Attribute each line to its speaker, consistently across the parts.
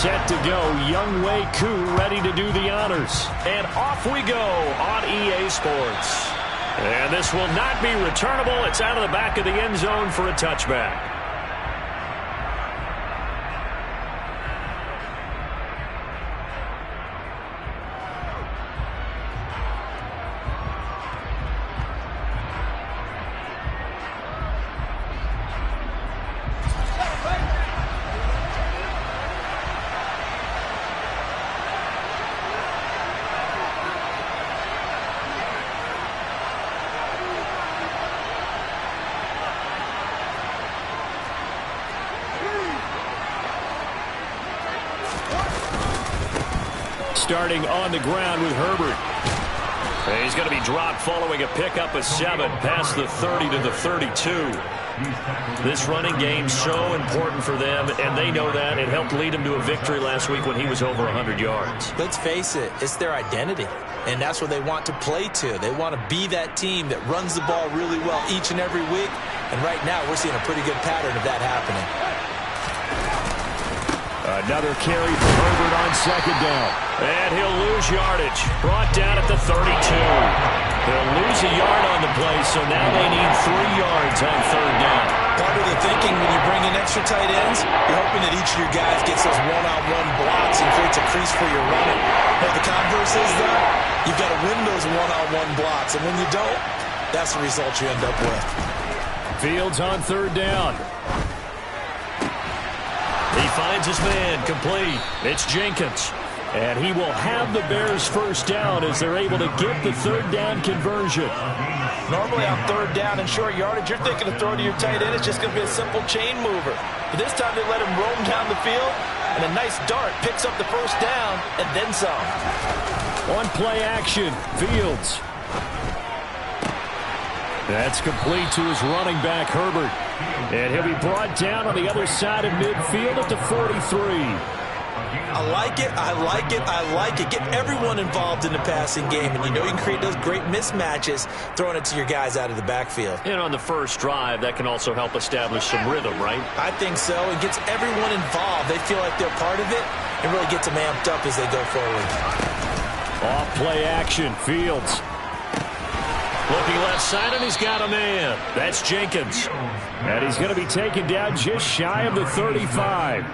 Speaker 1: set to go. Younghoe Koo ready to do the honors. And off we go on EA Sports. And this will not be returnable. It's out of the back of the end zone for a touchback. Starting on the ground with Herbert. He's going to be dropped following a pickup of 7 past the 30 to the 32. This running game so important for them, and they know that. It helped lead them to a victory last week when he was over 100 yards.
Speaker 2: Let's face it, it's their identity, and that's what they want to play to. They want to be that team that runs the ball really well each and every week, and right now we're seeing a pretty good pattern of that happening.
Speaker 1: Another carry for Herbert on second down. And he'll lose yardage. Brought down at the 32. They'll lose a yard on the play, so now they need 3 yards on third down.
Speaker 2: Part of the thinking when you bring in extra tight ends, you're hoping that each of your guys gets those one-on-one blocks and creates a crease for your running. But the converse is, though, you've got to win those one-on-one blocks, and when you don't, that's the result you end up with.
Speaker 1: Fields on third down. He finds his man complete. It's Jenkins. And he will have the Bears first down as they're able to get the third down conversion.
Speaker 2: Normally on third down and short yardage, you're thinking of throwing to your tight end. It's just going to be a simple chain mover. But this time they let him roam down the field, and a nice dart picks up the first down and then some.
Speaker 1: On play action, Fields. That's complete to his running back, Herbert. And he'll be brought down on the other side of midfield at the 43.
Speaker 2: I like it, I like it, I like it. Get everyone involved in the passing game, and you know you can create those great mismatches throwing it to your guys out of the backfield.
Speaker 1: And on the first drive, that can also help establish some rhythm, right?
Speaker 2: I think so. It gets everyone involved. They feel like they're part of it and really gets them amped up as they go forward.
Speaker 1: Off play action, Fields. Looking left side, and he's got a man. That's Jenkins. And he's going to be taken down just shy of the 35.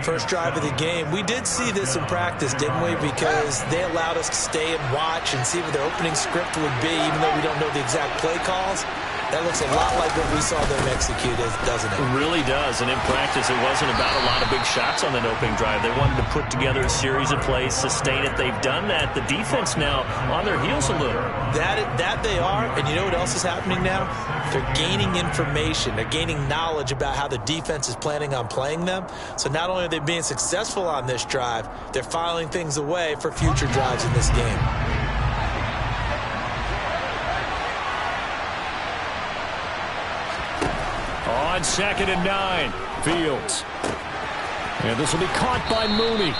Speaker 2: First drive of the game. We did see this in practice, didn't we? Because they allowed us to stay and watch and see what their opening script would be, even though we don't know the exact play calls. That looks a lot like what we saw them execute, doesn't it?
Speaker 1: It really does. And in practice, it wasn't about a lot of big shots on that opening drive. They wanted to put together a series of plays, sustain it. They've done that. The defense now on their heels a little.
Speaker 2: That they are. And you know what else is happening now? They're gaining information. They're gaining knowledge about how the defense is planning on playing them. So not only are they being successful on this drive, they're filing things away for future drives in this game.
Speaker 1: On 2nd and 9, Fields. And this will be caught by Mooney.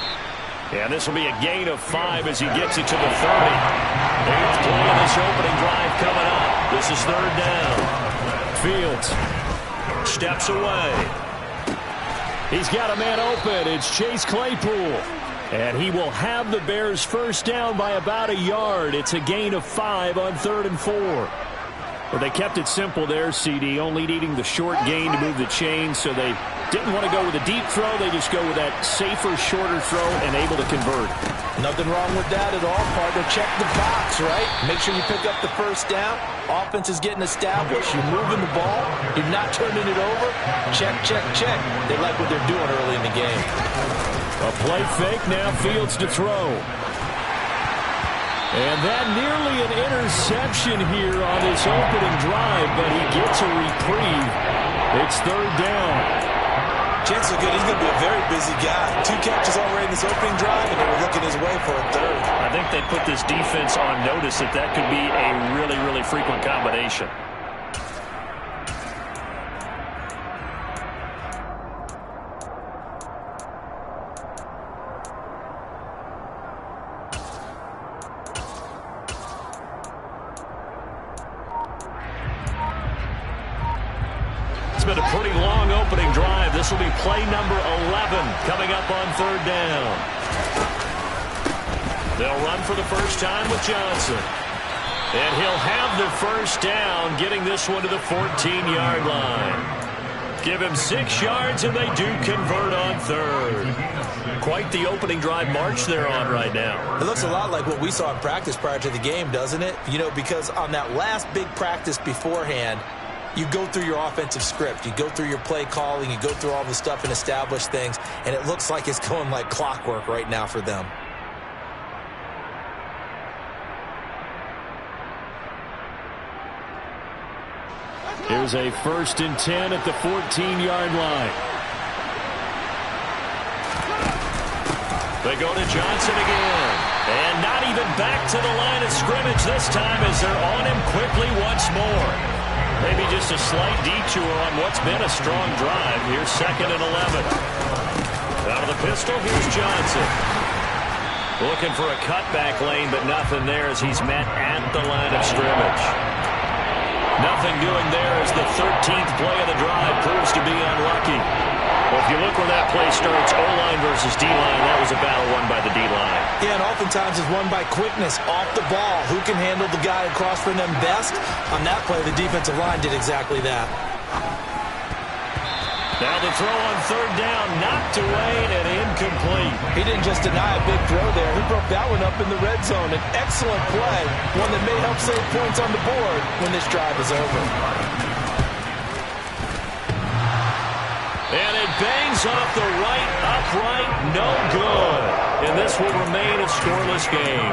Speaker 1: And this will be a gain of 5 as he gets it to the 30. 8th play of this opening drive coming up. This is third down. Fields steps away. He's got a man open. It's Chase Claypool. And he will have the Bears first down by about a yard. It's a gain of 5 on 3rd and 4. Well, they kept it simple there, CD, only needing the short gain to move the chain, so they didn't want to go with a deep throw. They just go with that safer, shorter throw and able to convert.
Speaker 2: Nothing wrong with that at all, partner. Check the box, right? Make sure you pick up the first down. Offense is getting established. You're moving the ball. You're not turning it over. Check, check, check. They like what they're doing early in the game.
Speaker 1: A play fake, now Fields to throw. And that nearly an interception here on this opening drive, but he gets a reprieve. It's third down.
Speaker 2: Chances are good. He's going to be a very busy guy. 2 catches already in this opening drive, and they were looking his way for a third.
Speaker 1: I think they put this defense on notice that could be a really, really frequent combination. Been a pretty long opening drive. This this will be play number 11 coming up on third down. They'll run for the first time with Johnson. And he'll have the first down, getting this one to the 14-yard line. Give him 6 yards, and they do convert on third. Quite the opening drive march they're on right now.
Speaker 2: It looks a lot like what we saw in practice prior to the game, doesn't it? You know, because on that last big practice beforehand, you go through your offensive script. You go through your play calling. You go through all the stuff and establish things. And it looks like it's going like clockwork right now for them.
Speaker 1: Here's a 1st and 10 at the 14-yard line. They go to Johnson again. And not even back to the line of scrimmage this time as they're on him quickly once more. Maybe just a slight detour on what's been a strong drive. Here's 2nd and 11. Out of the pistol, here's Johnson. Looking for a cutback lane, but nothing there as he's met at the line of scrimmage. Nothing doing there as the 13th play of the drive proves to be unlucky. Well, if you look where that play starts, O-line versus D-line, that was a battle won by the D-line.
Speaker 2: Yeah, and oftentimes it's won by quickness, off the ball. Who can handle the guy across from them best? On that play, the defensive line did exactly that.
Speaker 1: Now the throw on third down, knocked away and incomplete.
Speaker 2: He didn't just deny a big throw there. He broke that one up in the red zone. An excellent play, one that may help save points on the board when this drive is over.
Speaker 1: And it bangs off the right upright, no good. And this will remain a scoreless game.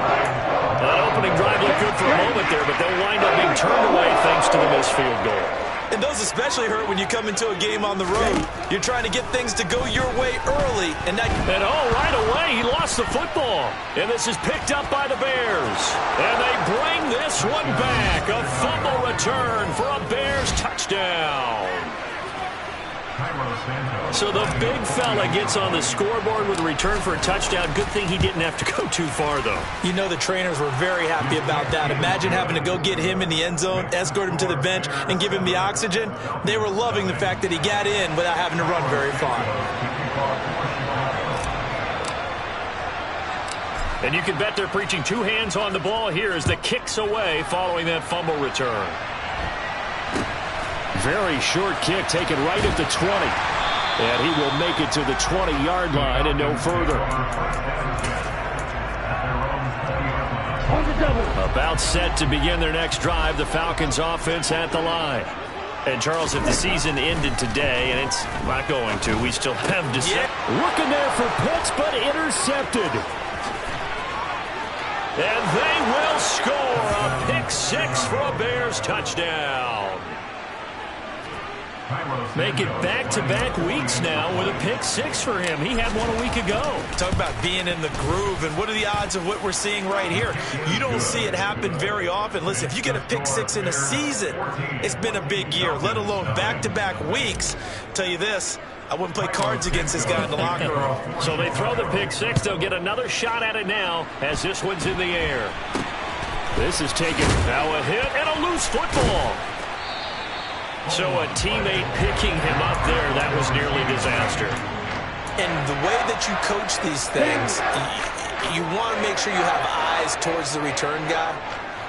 Speaker 1: That opening drive looked good for a moment there, but they'll wind up being turned away thanks to the missed field goal.
Speaker 2: And those especially hurt when you come into a game on the road. You're trying to get things to go your way early. And
Speaker 1: right away, he lost the football. And this is picked up by the Bears. And they bring this one back. A fumble return for a Bears touchdown. So the big fella gets on the scoreboard with a return for a touchdown. Good thing he didn't have to go too far, though.
Speaker 2: You know the trainers were very happy about that. Imagine having to go get him in the end zone, escort him to the bench, and give him the oxygen. They were loving the fact that he got in without having to run very far.
Speaker 1: And you can bet they're preaching 2 hands on the ball here as the kick's away following that fumble return. Very short kick taken right at the 20. And he will make it to the 20-yard line and no further. About set to begin their next drive, the Falcons offense at the line. And Charles, if the season ended today, and it's not going to, we still have December. Yeah. Looking there for Pitts, but intercepted. And they will score a pick-6 for a Bears touchdown. Make it back-to-back weeks now with a pick-6 for him. He had one a week ago.
Speaker 2: Talk about being in the groove, and what are the odds of what we're seeing right here? You don't see it happen very often. Listen, if you get a pick-6 in a season, it's been a big year, let alone back-to-back weeks. Tell you this, I wouldn't play cards against this guy in the locker room.
Speaker 1: So they throw the pick-6. They'll get another shot at it now as this one's in the air. This is taken. Now a hit and a loose football. So a teammate picking him up there, that was nearly disaster.
Speaker 2: And the way that you coach these things, you want to make sure you have eyes towards the return guy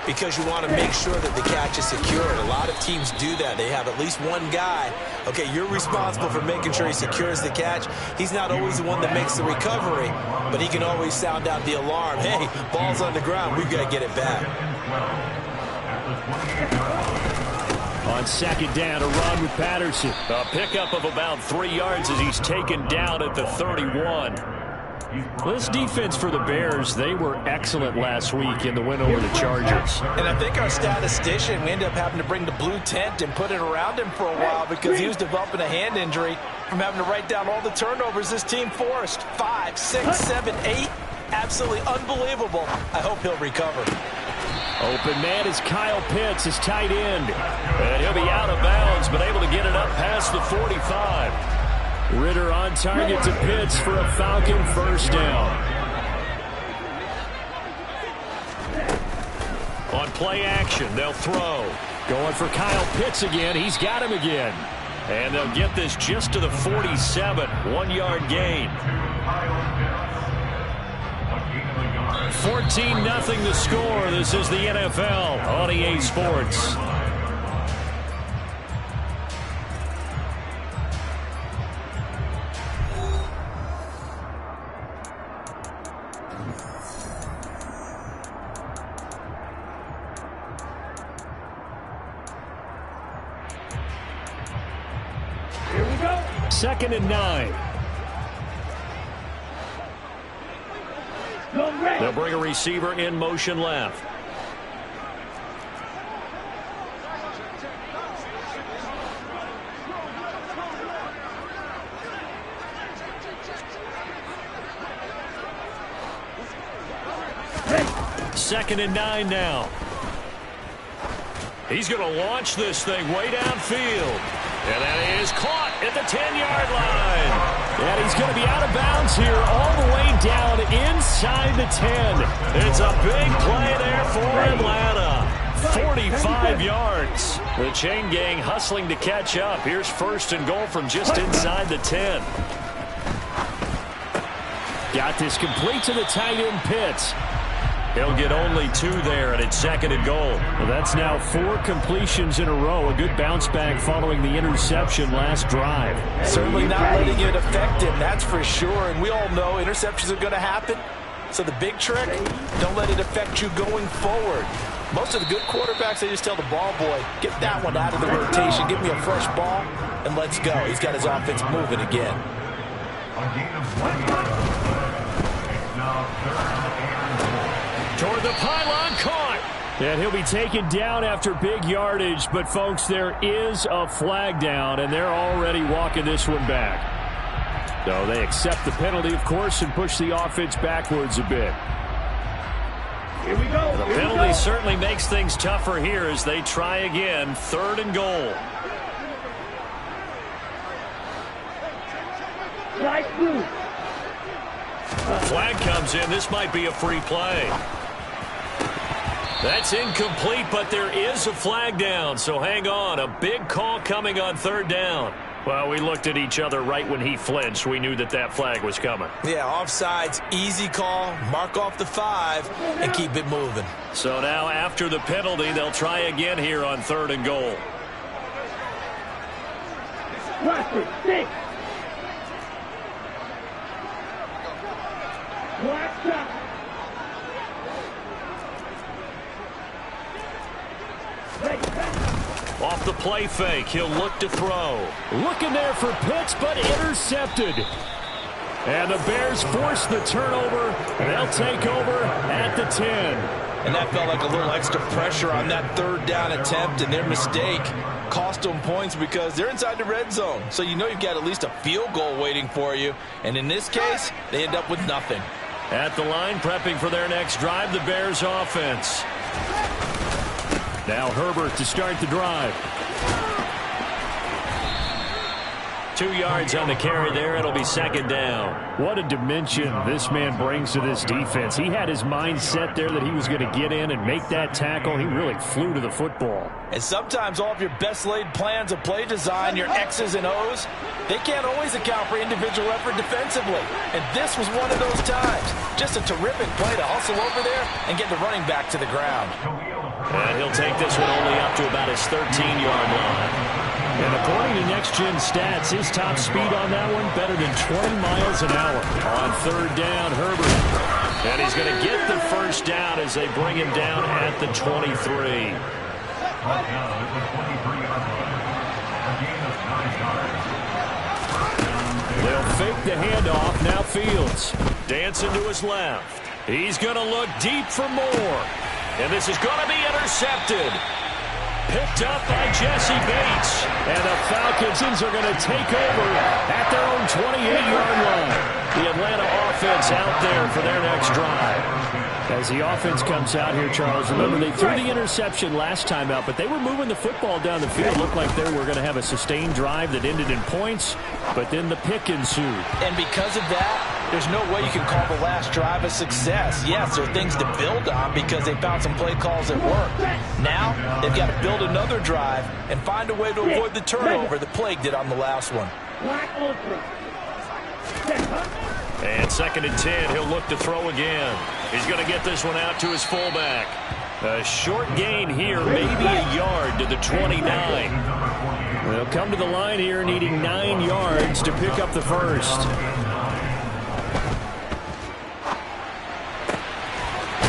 Speaker 2: because you want to make sure that the catch is secured. A lot of teams do that. They have at least one guy. Okay, you're responsible for making sure he secures the catch. He's not always the one that makes the recovery, but he can always sound out the alarm. Hey, ball's on the ground. We've got to get it back.
Speaker 1: On second down, a run with Patterson. A pickup of about 3 yards as he's taken down at the 31. This defense for the Bears, they were excellent last week in the win over the Chargers.
Speaker 2: And I think our statistician, we ended up having to bring the blue tent and put it around him for a while because he was developing a hand injury from having to write down all the turnovers this team forced. 5, 6, 7, 8. Absolutely unbelievable. I hope he'll recover.
Speaker 1: Open man is Kyle Pitts, his tight end. And he'll be out of bounds, but able to get it up past the 45. Ritter on target to Pitts for a Falcon first down. On play action, they'll throw. Going for Kyle Pitts again. He's got him again. And they'll get this just to the 47. 1-yard gain. 14-0 the score. This is the NFL on EA Sports.
Speaker 3: Here we go.
Speaker 1: 2nd and 9. They'll bring a receiver in motion left. Second and 9 now. He's going to launch this thing way downfield. And that is caught at the 10-yard line. And he's going to be out of bounds here all the way down inside the 10. It's a big play there for Atlanta. 45 yards. The chain gang hustling to catch up. Here's 1st and goal from just inside the 10. Got this complete to the tight end Pitts. He'll get only 2 there, and it's 2nd and goal. Well, that's now 4 completions in a row. A good bounce back following the interception last drive.
Speaker 2: Certainly not letting it affect him, that's for sure. And we all know interceptions are going to happen. So the big trick, don't let it affect you going forward. Most of the good quarterbacks, they just tell the ball boy, get that one out of the rotation, give me a fresh ball, and let's go. He's got his offense moving again.
Speaker 1: Toward the pylon, caught. And he'll be taken down after big yardage. But, folks, there is a flag down, and they're already walking this one back. So they accept the penalty, of course, and push the offense backwards a bit.
Speaker 3: Here we go.
Speaker 1: The penalty certainly makes things tougher here as they try again. 3rd and goal.
Speaker 3: Light blue.
Speaker 1: Flag comes in. This might be a free play. That's incomplete, but there is a flag down, so hang on. A big call coming on 3rd down. Well, we looked at each other right when he flinched. We knew that that flag was coming.
Speaker 2: Yeah, offsides, easy call, mark off the 5, and keep it moving.
Speaker 1: So now after the penalty, they'll try again here on 3rd and goal.
Speaker 3: Watch it. 6. Black shot.
Speaker 1: Off the play fake, he'll look to throw. Looking there for Pitts, but intercepted. And the Bears force the turnover, and they'll take over at the 10.
Speaker 2: And that felt like a little extra pressure on that 3rd down attempt, and their mistake cost them points because they're inside the red zone. So you know you've got at least a field goal waiting for you. And in this case, they end up with nothing.
Speaker 1: At the line, prepping for their next drive, the Bears offense. Now Herbert to start the drive. 2 yards on the carry there. It'll be 2nd down. What a dimension this man brings to this defense. He had his mind set there that he was going to get in and make that tackle. He really flew to the football.
Speaker 2: And sometimes all of your best laid plans of play design, your X's and O's, they can't always account for individual effort defensively. And this was one of those times. Just a terrific play to hustle over there and get the running back to the ground.
Speaker 1: And he'll take this one only up to about his 13-yard line. And according to Next Gen Stats, his top speed on that one better than 20 miles an hour. On 3rd down, Herbert. And he's going to get the 1st down as they bring him down at the 23. They'll fake the handoff. Now Fields dancing to his left. He's going to look deep for more. And this is going to be intercepted. Picked up by Jesse Bates. And the Falcons are going to take over at their own 28-yard line. The Atlanta offense out there for their next drive. As the offense comes out here, Charles, remember they threw the interception last time out, but they were moving the football down the field. Looked like they were going to have a sustained drive that ended in points, but then the pick ensued.
Speaker 2: And because of that, there's no way you can call the last drive a success. Yes, there are things to build on because they found some play calls that work. Now, they've got to build another drive and find a way to avoid the turnover that plagued it on the last one.
Speaker 1: And 2nd and 10, he'll look to throw again. He's going to get this one out to his fullback. A short gain here, maybe a yard to the 29. They'll come to the line here needing 9 yards to pick up the first.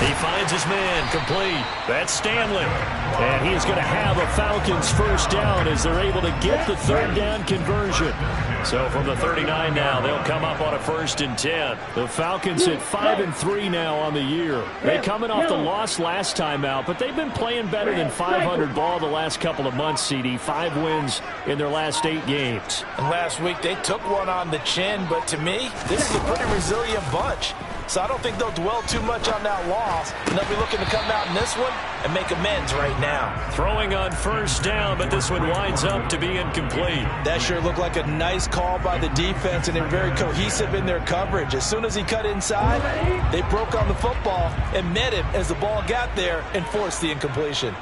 Speaker 1: He finds his man complete. That's Stanley. And he is going to have a Falcons first down as they're able to get the 3rd down conversion. So from the 39 now, they'll come up on a 1st and 10. The Falcons at 5-3 now on the year. They coming off the loss last time out, but they've been playing better than 500 ball the last couple of months, CD. 5 wins in their last 8 games.
Speaker 2: And last week, they took one on the chin, but to me, this is a pretty resilient bunch. So I don't think they'll dwell too much on that loss. And they'll be looking to come out in this one and make amends right now.
Speaker 1: Throwing on 1st down, but this one winds up to be incomplete.
Speaker 2: That sure looked like a nice call by the defense, and they're very cohesive in their coverage. As soon as he cut inside, they broke on the football and met him as the ball got there and forced the incompletion.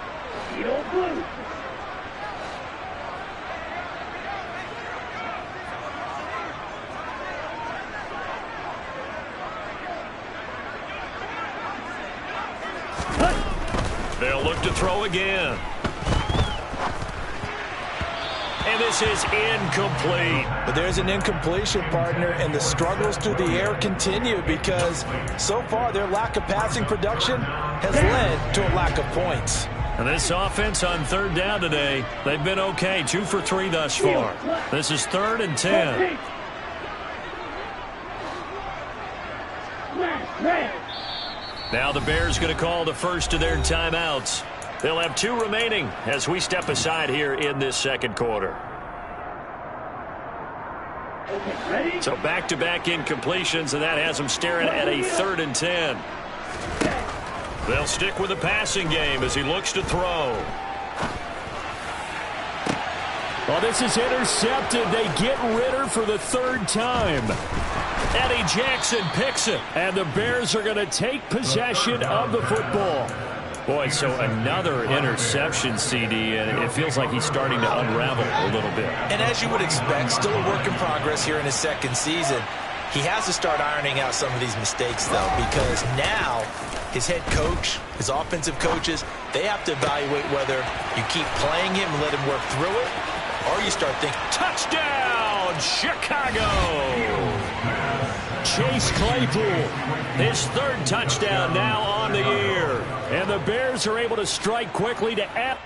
Speaker 1: They'll look to throw again. And this is incomplete.
Speaker 2: But there's an incompletion, partner, and the struggles through the air continue because so far their lack of passing production has led to a lack of points.
Speaker 1: And this offense on 3rd down today, they've been okay. 2 for 3 thus far. This is 3rd and 10. Now the Bears going to call the first of their timeouts. They'll have 2 remaining as we step aside here in this 2nd quarter. So back-to-back incompletions, and that has them staring at a 3rd and 10. They'll stick with the passing game as he looks to throw. Well, this is intercepted. They get Ritter for the 3rd time. Eddie Jackson picks it, and the Bears are going to take possession of the football. Boy, so another interception, CD, and it feels like he's starting to unravel a little bit.
Speaker 2: And as you would expect, still a work in progress here in his 2nd season. He has to start ironing out some of these mistakes, though, because now his head coach, his offensive coaches, they have to evaluate whether you keep playing him and let him work through it, or you start thinking,
Speaker 1: touchdown, Chicago! Chase Claypool, his 3rd touchdown now on the year. And the Bears are able to strike quickly to add.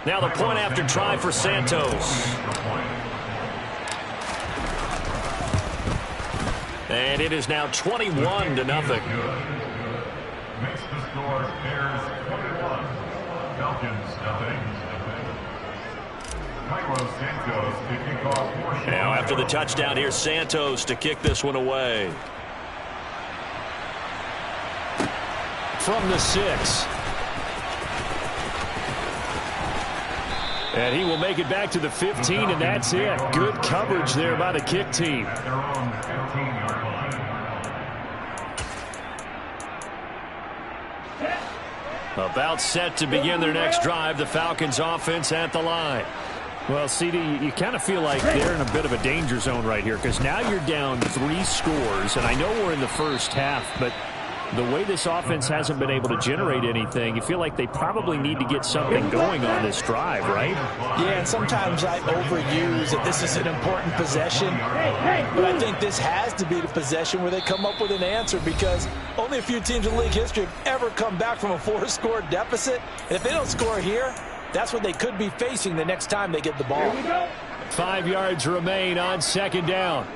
Speaker 1: Now the point after try for Santos. And it is now 21-0.
Speaker 4: Makes the score Bears 21, Falcons nothing. Cairo Santos to kick off portion.
Speaker 1: Now after the touchdown here, Santos to kick this one away. From the 6. And he will make it back to the 15, and that's it. Good coverage there by the kick team.
Speaker 4: At their own 15-yard line.
Speaker 1: About set to begin their next drive, the Falcons offense at the line.
Speaker 5: Well, CD, you kind of feel like they're in a bit of a danger zone right here because now you're down 3 scores, and I know we're in the first half, but the way this offense hasn't been able to generate anything, you feel like they probably need to get something going on this drive, right?
Speaker 2: Yeah, and sometimes I overuse that this is an important possession, but I think this has to be the possession where they come up with an answer, because only a few teams in league history have ever come back from a 4-score deficit. And if they don't score here, that's what they could be facing the next time they get the ball.
Speaker 1: 5 yards remain on second down.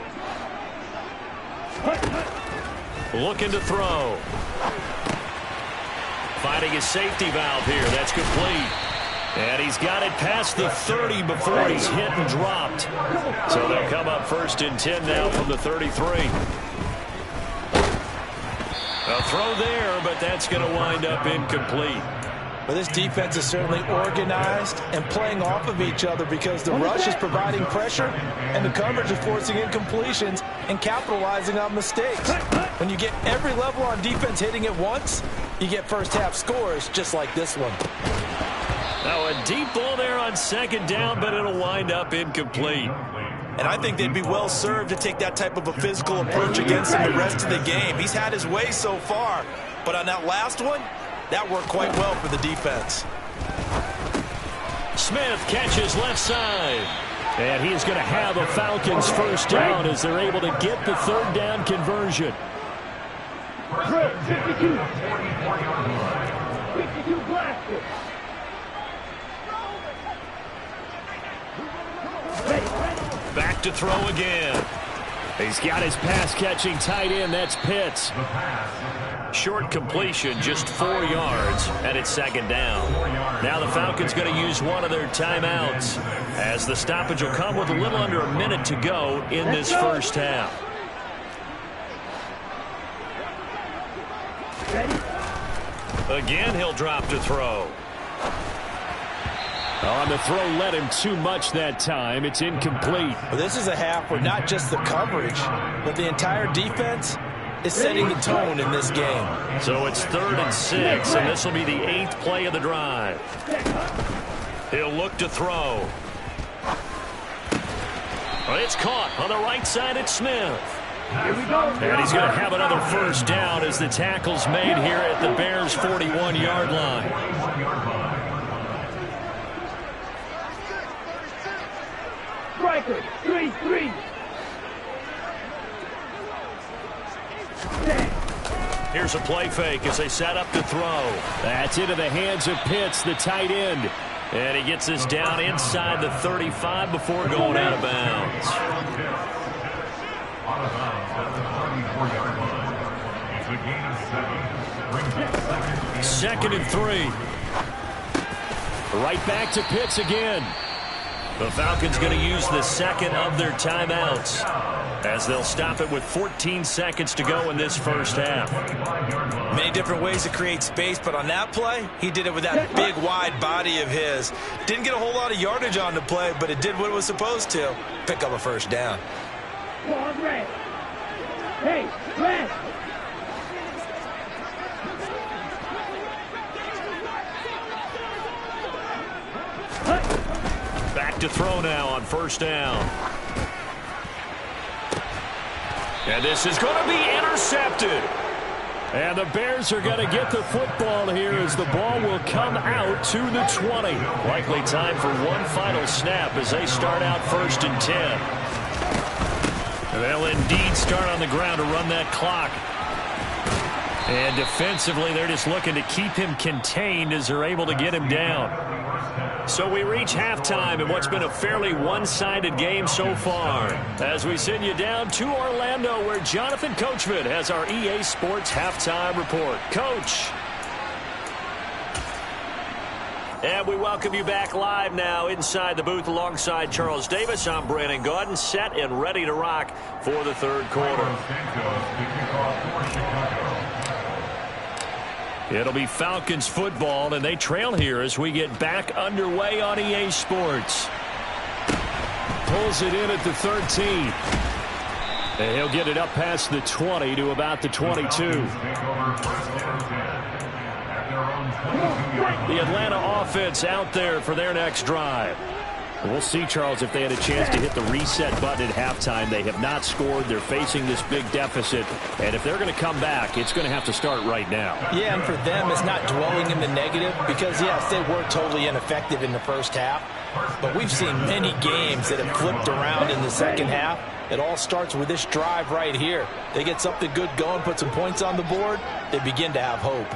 Speaker 1: Looking to throw. Finding his safety valve here. That's complete. And he's got it past the 30 before he's hit and dropped. So they'll come up 1st and 10 now from the 33. A throw there, but that's going to wind up incomplete.
Speaker 2: Well, this defense is certainly organized and playing off of each other, because the rush is providing pressure and the coverage is forcing incompletions and capitalizing on mistakes. When you get every level on defense hitting at once, you get first-half scores just like this one.
Speaker 1: Now a deep ball there on second down, but it'll wind up incomplete.
Speaker 2: And I think they'd be well served to take that type of a physical approach against him the rest of the game. He's had his way so far, but on that last one, that worked quite well for the defense.
Speaker 1: Smith catches left side. And he's going to have a Falcons first down as they're able to get the third down conversion.
Speaker 3: 52. 52 blasted.
Speaker 1: Back to throw again. He's got his pass-catching tight end. That's Pitts. Short completion, just 4 yards, and it's second down. Now the Falcons going to use one of their timeouts, as the stoppage will come with a little under a minute to go in this first half. Again, he'll drop to throw. On the throw, led him too much that time. It's incomplete.
Speaker 2: Well, this is a half where not just the coverage, but the entire defense is setting the tone in this game.
Speaker 1: So it's 3rd and 6, and this will be the 8th play of the drive. He'll look to throw. It's caught on the right side at Smith.
Speaker 3: Here we go.
Speaker 1: And he's going to have another first down as the tackle's made here at the Bears' 41-yard line.
Speaker 3: Striker, 3-3.
Speaker 1: Here's a play fake as they set up to throw. That's into the hands of Pitts, the tight end. And he gets this down inside the 35 before going out of bounds.
Speaker 4: Out of bounds at the 34-yard line. It's a gain of 7. Brings it
Speaker 1: 2nd and 3. Right back to Pitts again. The Falcons going to use the second of their timeouts, as they'll stop it with 14 seconds to go in this first half.
Speaker 2: Many different ways to create space, but on that play, he did it with that big, wide body of his. Didn't get a whole lot of yardage on the play, but it did what it was supposed to. Pick up a first down.
Speaker 3: Ball red. Hey, red.
Speaker 1: Back to throw now on first down. And this is going to be intercepted. And the Bears are going to get the football here as the ball will come out to the 20. Likely time for one final snap as they start out 1st and 10. They'll indeed start on the ground to run that clock. And defensively, they're just looking to keep him contained as they're able to get him down. So we reach halftime in what's been a fairly one-sided game so far, as we send you down to Orlando, where Jonathan Coachman has our EA Sports halftime report. Coach. And we welcome you back live now inside the booth alongside Charles Davis. I'm Brandon Gaudin, set and ready to rock for the third quarter. It'll be Falcons football, and they trail here as we get back underway on EA Sports. Pulls it in at the 13. And he'll get it up past the 20 to about the 22. The Atlanta offense out there for their next drive.
Speaker 5: We'll see, Charles, if they had a chance to hit the reset button at halftime. They have not scored. They're facing this big deficit. And if they're going to come back, it's going to have to start right now.
Speaker 2: Yeah, and for them, it's not dwelling in the negative because, yes, they were totally ineffective in the first half. But we've seen many games that have flipped around in the second half. It all starts with this drive right here. They get something good going, put some points on the board, they begin to have hope.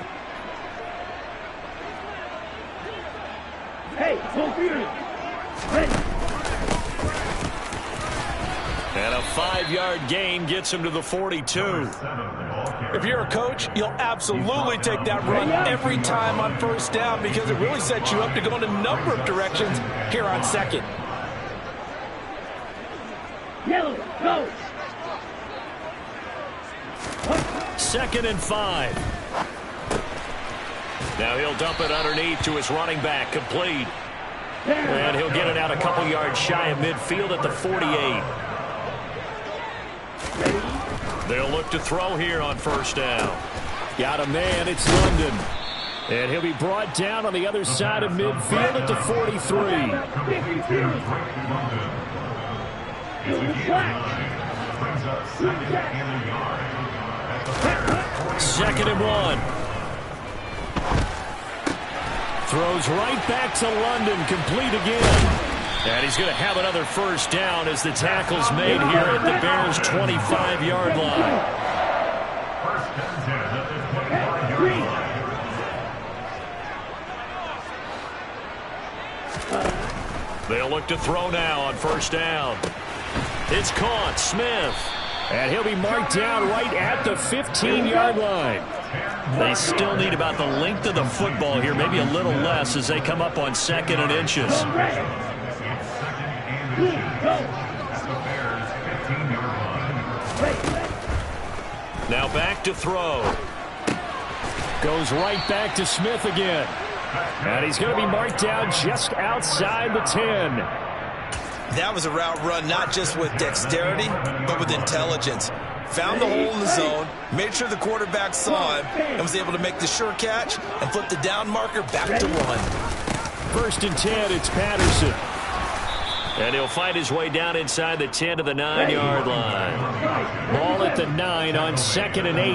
Speaker 3: Hey, full fury. Ready.
Speaker 1: And a 5-yard gain gets him to the 42.
Speaker 2: If you're a coach, you'll absolutely take that run every time on first down because it really sets you up to go in a number of directions here on second.
Speaker 3: Yellow, go.
Speaker 1: 2nd and 5. Now he'll dump it underneath to his running back, complete. And he'll get it out a couple yards shy of midfield at the 48. They'll look to throw here on first down.
Speaker 5: Got a man, it's London. And he'll be brought down on the other side of midfield at the 43. 2nd and 1. Throws right back to London, complete again. And he's going to have another first down as the tackle's made here at the Bears' 25-yard line.
Speaker 1: They'll look to throw now on first down. It's caught, Smith.
Speaker 5: And he'll be marked down right at the 15-yard line.
Speaker 1: They still need about the length of the football here, maybe a little less as they come up on 2nd and inches. Now back to throw.
Speaker 5: Goes right back to Smith again. And he's going to be marked down just outside the 10.
Speaker 2: That was a route run not just with dexterity, but with intelligence. Found the hole in the zone, made sure the quarterback saw him, and was able to make the sure catch and flip the down marker back to run.
Speaker 5: 1st and 10, it's Patterson.
Speaker 1: And he'll fight his way down inside the 10 to the 9-yard line.
Speaker 5: Ball at the 9 on 2nd and 8.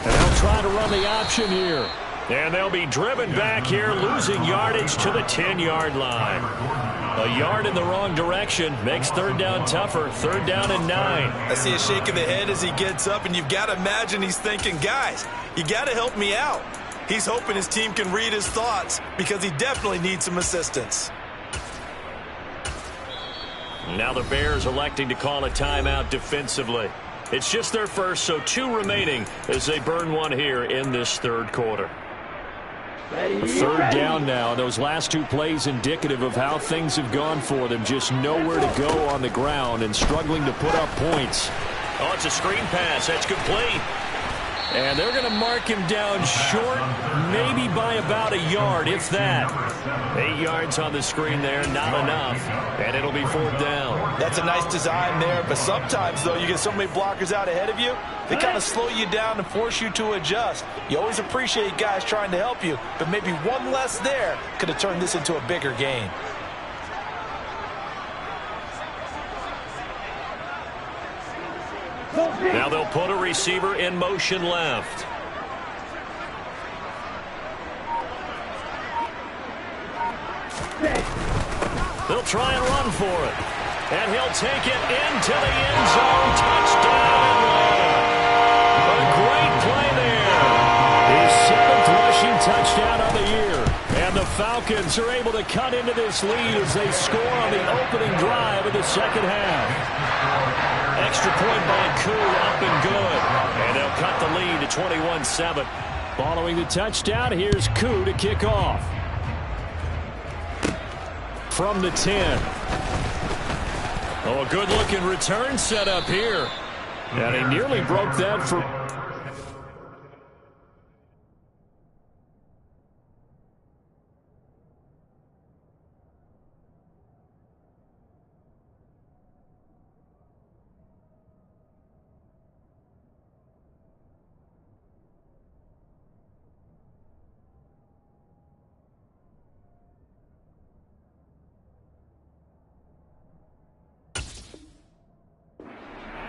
Speaker 1: And they'll try to run the option here. And they'll be driven back here, losing yardage to the 10-yard line. A yard in the wrong direction makes 3rd down tougher. 3rd down and 9.
Speaker 2: I see a shake of the head as he gets up, and you've got to imagine he's thinking, guys, you got to help me out. He's hoping his team can read his thoughts because he definitely needs some assistance.
Speaker 1: Now the Bears electing to call a timeout defensively. It's just their first, so 2 remaining as they burn one here in this 3rd quarter.
Speaker 5: 3rd down now. Those last 2 plays indicative of how things have gone for them. Just nowhere to go on the ground and struggling to put up points.
Speaker 1: Oh, it's a screen pass. That's complete.
Speaker 5: And they're going to mark him down short, maybe by about a yard, if that.
Speaker 1: 8 yards on the screen there, not enough. And it'll be 4th down.
Speaker 2: That's a nice design there, but sometimes, though, you get so many blockers out ahead of you, they kind of slow you down and force you to adjust. You always appreciate guys trying to help you, but maybe one less there could have turned this into a bigger game.
Speaker 1: Now they'll put a receiver in motion left. They'll try and run for it. And he'll take it into the end zone. Touchdown. A great play there.
Speaker 5: His 7th rushing touchdown of the year. And the Falcons are able to cut into this lead as they score on the opening drive of the 2nd half.
Speaker 1: Extra point by Koo, up and good. And they'll cut the lead to 21-7.
Speaker 5: Following the touchdown, here's Koo to kick off. From the 10.
Speaker 1: Oh, a good-looking return set up here.
Speaker 5: And he nearly broke that for...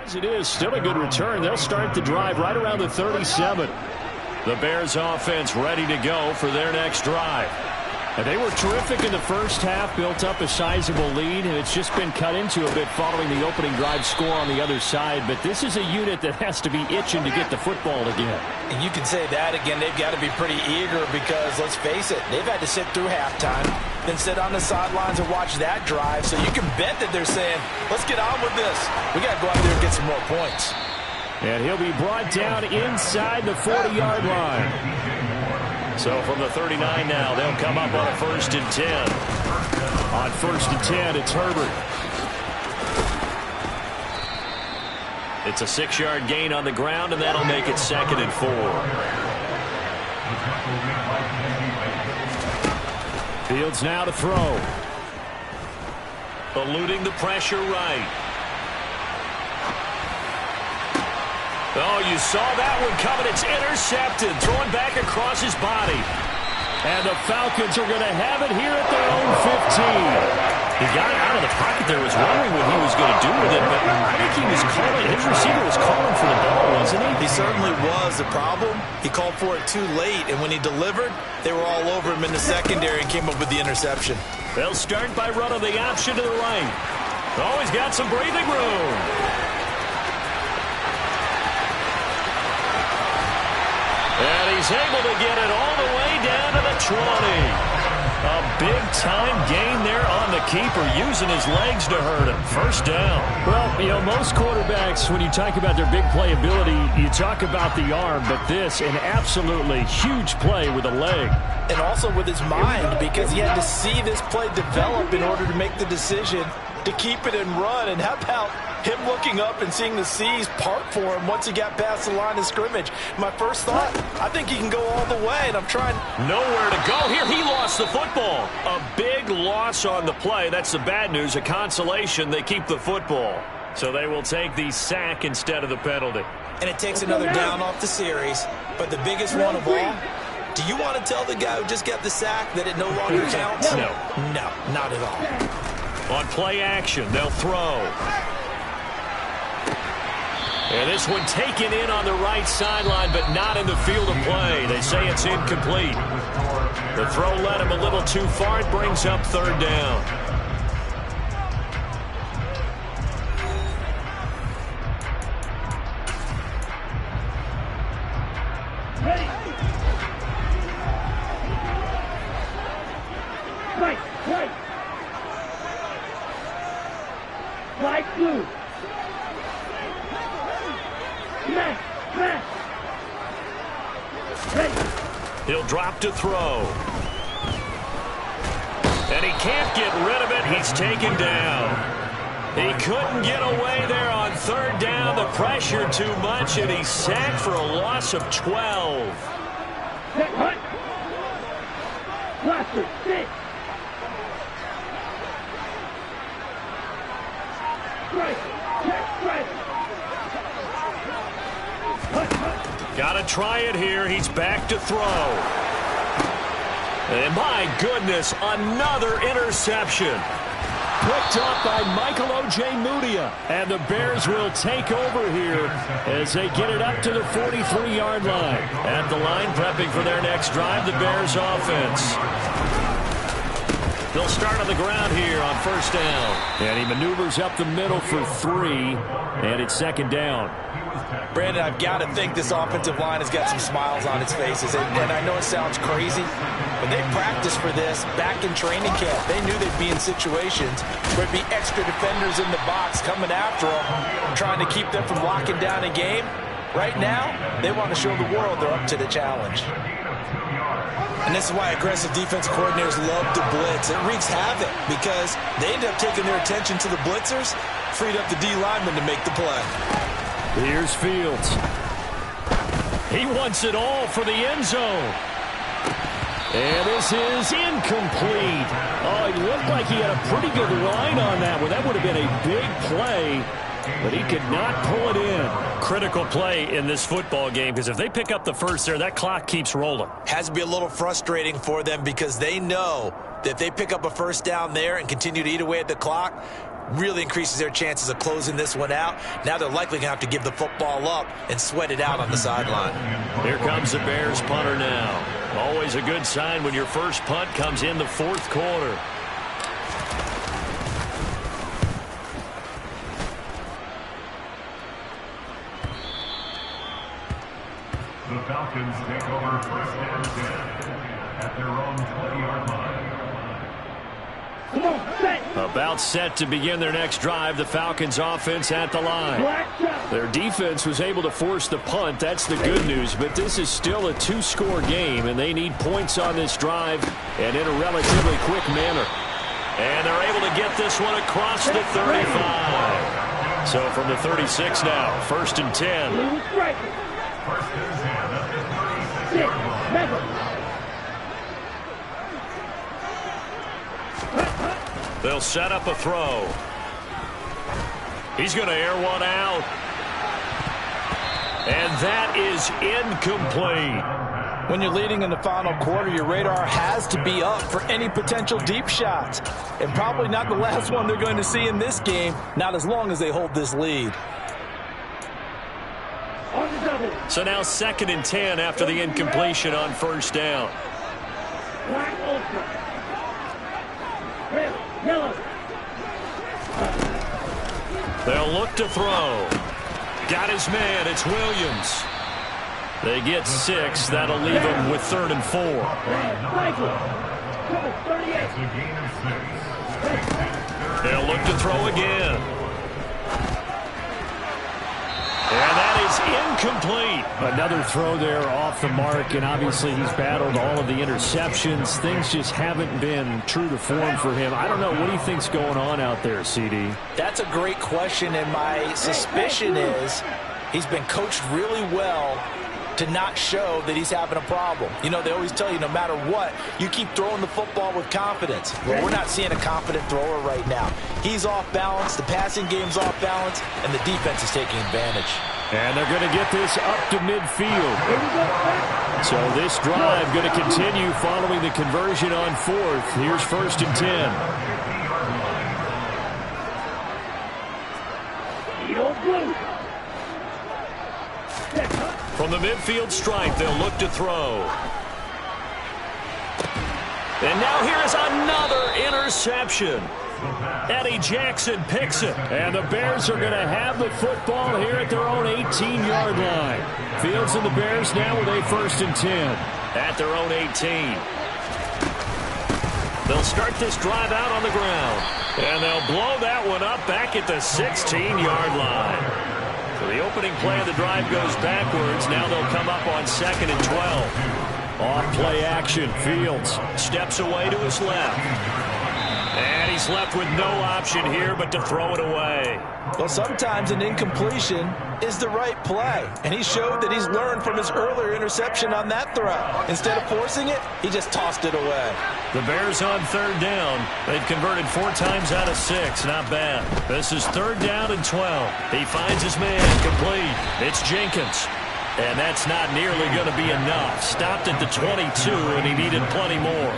Speaker 5: As it is, still a good return. They'll start the drive right around the 37.
Speaker 1: The Bears offense ready to go for their next drive.
Speaker 5: And they were terrific in the first half, built up a sizable lead, and it's just been cut into a bit following the opening drive score on the other side. But this is a unit that has to be itching to get the football again.
Speaker 2: And you can say that again. They've got to be pretty eager because, let's face it, they've had to sit through halftime, then sit on the sidelines and watch that drive. So you can bet that they're saying, let's get on with this. We got to go out there and get some more points.
Speaker 5: And he'll be brought down inside the 40-yard line.
Speaker 1: So from the 39 now, they'll come up on a 1st and 10.
Speaker 5: On 1st and 10, it's Herbert.
Speaker 1: It's a 6-yard gain on the ground, and that'll make it 2nd and 4.
Speaker 5: Fields now to throw.
Speaker 1: Eluding the pressure right. Oh, you saw that one coming. It's intercepted. Throwing back across his body.
Speaker 5: And the Falcons are going to have it here at their own 15.
Speaker 1: He got out of the pocket there. Was wondering what he was going to do with it, but I think he was calling. His receiver was calling for the ball, wasn't he?
Speaker 2: He certainly was. The problem, he called for it too late, and when he delivered, they were all over him in the secondary and came up with the interception.
Speaker 1: They'll start by running the option to the right. Oh, he's got some breathing room. And he's able to get it all the way down to the 20. A big-time gain there on the keeper, using his legs to hurt him. 1st down.
Speaker 5: Well, you know, most quarterbacks, when you talk about their big play ability, you talk about the arm, but this, an absolutely huge play with a leg.
Speaker 2: And also with his mind, because he had to see this play develop in order to make the decision to keep it and run. And how about him looking up and seeing the C's part for him once he got past the line of scrimmage? My first thought, I think he can go all the way, and I'm trying.
Speaker 1: Nowhere to go here. He lost the football. A big loss on the play. That's the bad news. A consolation, they keep the football. So they will take the sack instead of the penalty.
Speaker 2: And it takes another down off the series. But the biggest one of all, do you want to tell the guy who just got the sack that it no longer counts?
Speaker 1: No.
Speaker 2: No, not at all.
Speaker 1: On play action, they'll throw. And this one taken in on the right sideline, but not in the field of play. They say it's incomplete. The throw led him a little too far. It brings up 3rd down.
Speaker 3: Ready. Right, right. Right, blue. Smash, smash. Ready.
Speaker 1: He'll drop to throw. And he can't get rid of it. He's taken down. He couldn't get away there on 3rd down. The pressure too much, and he's sacked for a loss of 12.
Speaker 3: Set, hut. Blaster, sit. Strike, check, strike. Hut, hut.
Speaker 1: Got to try it here. He's back to throw. And my goodness, another interception.
Speaker 5: Picked up by Michael Ojemudia. And the Bears will take over here as they get it up to the 43-yard line.
Speaker 1: At the line, prepping for their next drive, the Bears offense. They'll start on the ground here on 1st down.
Speaker 5: And he maneuvers up the middle for 3, and it's 2nd down.
Speaker 2: Brandon, I've got to think this offensive line has got some smiles on its faces. And I know it sounds crazy, but they practiced for this back in training camp. They knew they'd be in situations where it'd be extra defenders in the box coming after them, trying to keep them from locking down a game. Right now, they want to show the world they're up to the challenge. And this is why aggressive defensive coordinators love to blitz. It wreaks havoc because they end up taking their attention to the blitzers, freed up the D lineman to make the play.
Speaker 5: Here's Fields.
Speaker 1: He wants it all for the end zone.
Speaker 5: And this is incomplete. Oh, it looked like he had a pretty good line on that one. That would have been a big play, but he could not pull it in.
Speaker 1: Critical play in this football game, because if they pick up the first there, that clock keeps rolling.
Speaker 2: Has to be a little frustrating for them because they know that if they pick up a 1st down there and continue to eat away at the clock, really increases their chances of closing this one out. Now they're likely going to have to give the football up and sweat it out on the sideline.
Speaker 1: Here comes the Bears punter now. Always a good sign when your first punt comes in the fourth quarter.
Speaker 4: The Falcons take over first and 10 at their own 20-yard line.
Speaker 3: Come on, set.
Speaker 1: About set to begin their next drive. The Falcons offense at the line.
Speaker 3: Black shot.
Speaker 1: Their defense was able to force the punt. That's the good news. But this is still a two-score game, and they need points on this drive and in a relatively quick manner. And they're able to get this one across the 35. So from the 36 now, first and 10.
Speaker 3: Blue striker.
Speaker 4: First and 10 at the 36-yard
Speaker 3: Six.
Speaker 4: line.
Speaker 3: Mega.
Speaker 1: They'll set up a throw. He's going to air one out. And that is incomplete.
Speaker 2: When you're leading in the final quarter, your radar has to be up for any potential deep shots. And probably not the last one they're going to see in this game, not as long as they hold this lead.
Speaker 3: On the double.
Speaker 1: So now second and 10 after the incompletion on first down.
Speaker 3: Black ultra. Red. Yellow.
Speaker 1: They'll look to throw. Got his man. It's Williams. They get 6. That'll leave them with 3rd and 4.
Speaker 3: Michael. Cover 38.
Speaker 4: It's a gain of 6.
Speaker 1: They'll look to throw again. And that is incomplete. Another throw there off the mark, and obviously he's battled all of the interceptions. Things just haven't been true to form for him. I don't know. What do you think's going on out there, CD?
Speaker 2: That's a great question, and my suspicion is he's been coached really well to not show that he's having a problem. You know, they always tell you no matter what, you keep throwing the football with confidence. Well, we're not seeing a confident thrower right now. He's off balance, the passing game's off balance, and the defense is taking advantage.
Speaker 1: And they're going to get this up to midfield. So this drive going to continue following the conversion on 4th. Here's first and 10. From the midfield stripe, they'll look to throw. And now here is another interception. Eddie Jackson picks it. And the Bears are going to have the football here at their own 18-yard line. Fields and the Bears now with a first and 10 at their own 18. They'll start this drive out on the ground. And they'll blow that one up back at the 16-yard line. So the opening play of the drive goes backwards. Now they'll come up on 2nd and 12. Off play action. Fields steps away to his left. And he's left with no option here but to throw it away.
Speaker 2: Well, sometimes an incompletion is the right play. And he showed that he's learned from his earlier interception on that throw. Instead of forcing it, he just tossed it away.
Speaker 1: The Bears on 3rd down. They've converted 4 times out of 6. Not bad. This is 3rd down and 12. He finds his man complete. It's Jenkins. And that's not nearly going to be enough. Stopped at the 22, and he needed plenty more.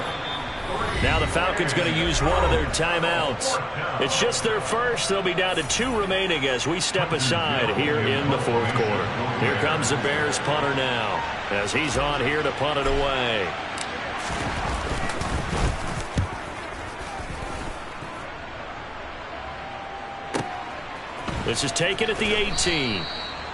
Speaker 1: Now the Falcons going to use one of their timeouts. It's just their first. They'll be down to 2 remaining as we step aside here in the 4th quarter. Here comes the Bears punter now as he's on here to punt it away. This is taken at the 18.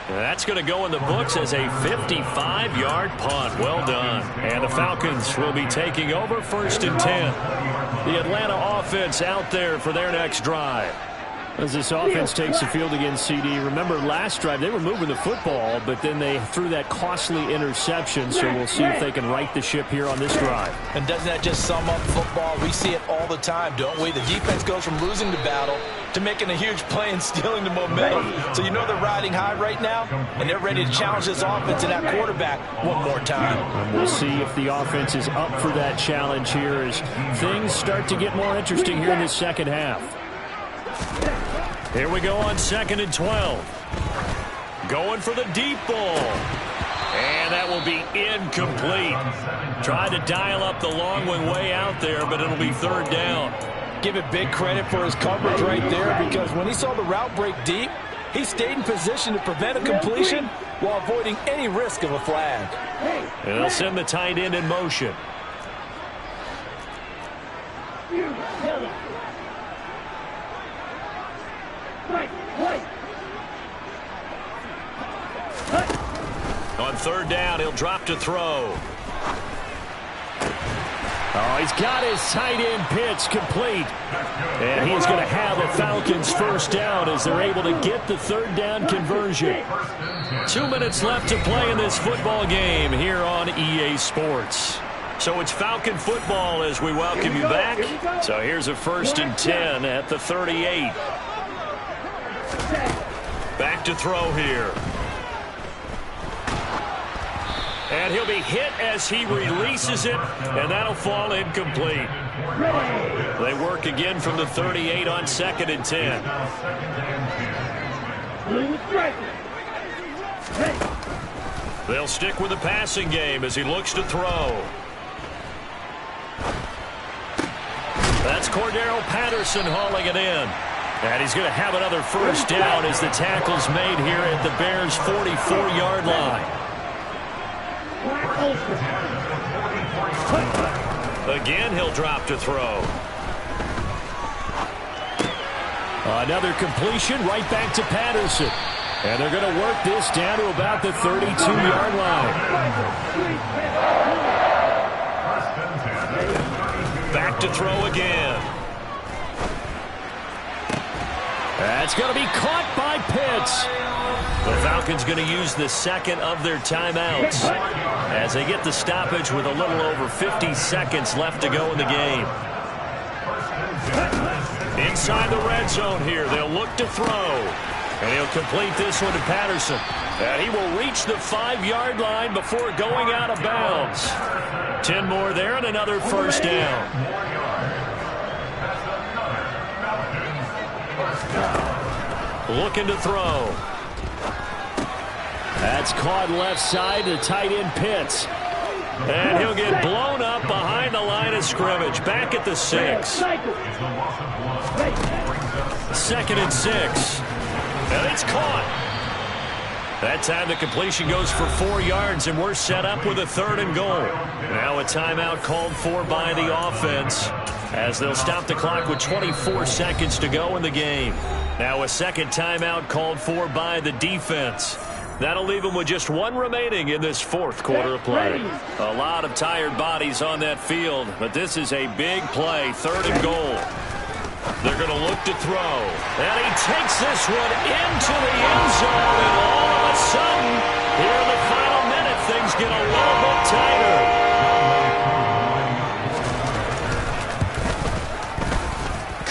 Speaker 1: That's going to go in the books as a 55-yard punt. Well done. And the Falcons will be taking over 1st and 10. The Atlanta offense out there for their next drive. As this offense takes the field against CD, remember last drive they were moving the football, but then they threw that costly interception, so we'll see if they can right the ship here on this drive.
Speaker 2: And doesn't that just sum up football? We see it all the time, don't we? The defense goes from losing the battle to making a huge play and stealing the momentum. So you know they're riding high right now, and they're ready to challenge this offense and that quarterback one more time.
Speaker 1: And we'll see if the offense is up for that challenge here as things start to get more interesting here in the second half. Here we go on 2nd and 12. Going for the deep ball. And that will be incomplete. Tried to dial up the long one way out there, but it'll be 3rd down.
Speaker 2: Give it big credit for his coverage right there, because when he saw the route break deep, he stayed in position to prevent a completion while avoiding any risk of a flag.
Speaker 1: And they'll send the tight end in motion. On third down, he'll drop to throw.
Speaker 5: Oh, he's got his tight end pitch complete. And he's going to have a Falcons first down as they're able to get the third down conversion.
Speaker 1: 2 minutes left to play in this football game here on EA Sports. So it's Falcon football as we welcome you back. So here's a 1st and 10 at the 38. Back to throw here. And he'll be hit as he releases it, and that'll fall incomplete. They work again from the 38 on 2nd and 10. They'll stick with the passing game as he looks to throw. That's Cordero Patterson hauling it in. And he's going to have another first down as the tackle's made here at the Bears' 44-yard line. Again, he'll drop to throw.
Speaker 5: Another completion right back to Patterson. And they're going to work this down to about the 32-yard line.
Speaker 1: Back to throw again. That's going to be caught by Pitts. The Falcons going to use the second of their timeouts as they get the stoppage with a little over 50 seconds left to go in the game. Inside the red zone here, they'll look to throw. And he'll complete this one to Patterson. And he will reach the 5-yard line before going out of bounds. 10 more there and another first down. Looking to throw.
Speaker 5: That's caught left side to tight end Pitts.
Speaker 1: And he'll get blown up behind the line of scrimmage. Back at the 6. 2nd and 6. And it's caught. That time the completion goes for 4 yards, and we're set up with a 3rd and goal. Now a timeout called for by the offense as they'll stop the clock with 24 seconds to go in the game. Now a second timeout called for by the defense. That'll leave them with just 1 remaining in this 4th quarter of play. A lot of tired bodies on that field, but this is a big play, 3rd and goal. They're going to look to throw. And he takes this one into the end zone, and all of a sudden, here in the final minute, things get a little bit tighter.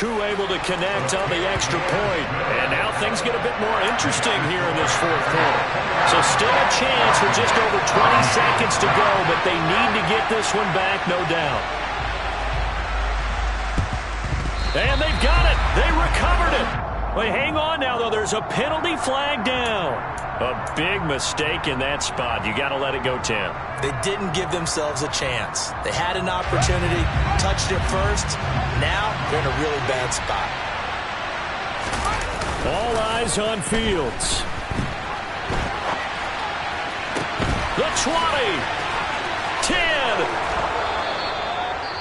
Speaker 1: Koo able to connect on the extra point. And now things get a bit more interesting here in this 4th quarter. So still a chance with just over 20 seconds to go, but they need to get this one back, no doubt. And they've got it. They recovered it. Wait, hang on now, though. There's a penalty flag down. A big mistake in that spot. You got to let it go, Tim.
Speaker 2: They didn't give themselves a chance. They had an opportunity, touched it first. Now they're in a really bad spot.
Speaker 5: All eyes on Fields.
Speaker 1: The 20. 10.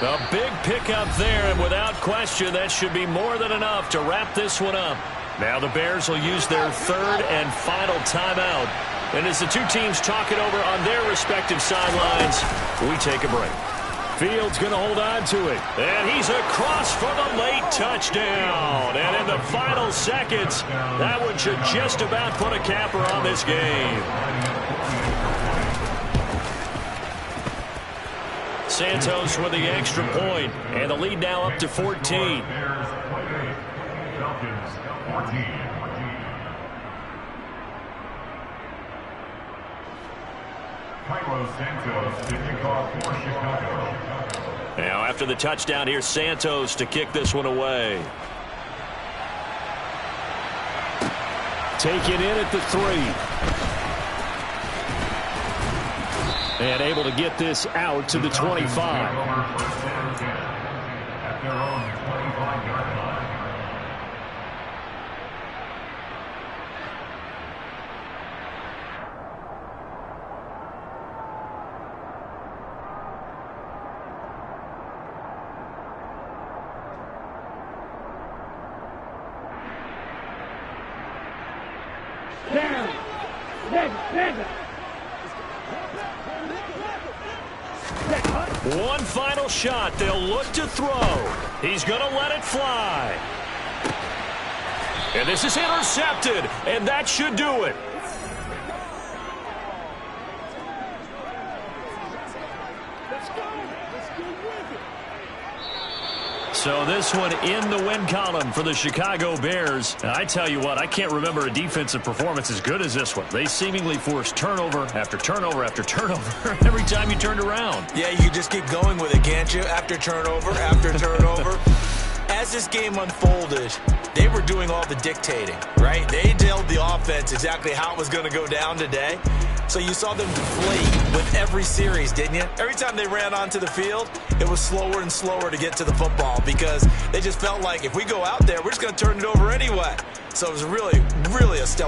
Speaker 1: A big pickup there, and without question, that should be more than enough to wrap this one up. Now the Bears will use their 3rd and final timeout. And as the two teams talk it over on their respective sidelines, we take a break.
Speaker 5: Fields going to hold on to it.
Speaker 1: And he's across for the late touchdown. And in the final seconds, that one should just about put a capper on this game. Santos with the extra point, and the lead now up to 14. Now after the touchdown, here's Santos to kick this one away.
Speaker 5: Taken in at the 3. And able to get this out to the 25.
Speaker 1: One final shot. They'll look to throw. He's going to let it fly. And this is intercepted, and that should do it. So this one in the win column for the Chicago Bears. And I tell you what, I can't remember a defensive performance as good as this one. They seemingly forced turnover after turnover after turnover every time you turned around.
Speaker 2: Yeah, you just keep going with it, can't you? After turnover, after turnover. As this game unfolded, they were doing all the dictating, right? They told the offense exactly how it was going to go down today. So you saw them deflate with every series, didn't you? Every time they ran onto the field, it was slower and slower to get to the football because they just felt like if we go out there, we're just going to turn it over anyway. So it was really, really a stellar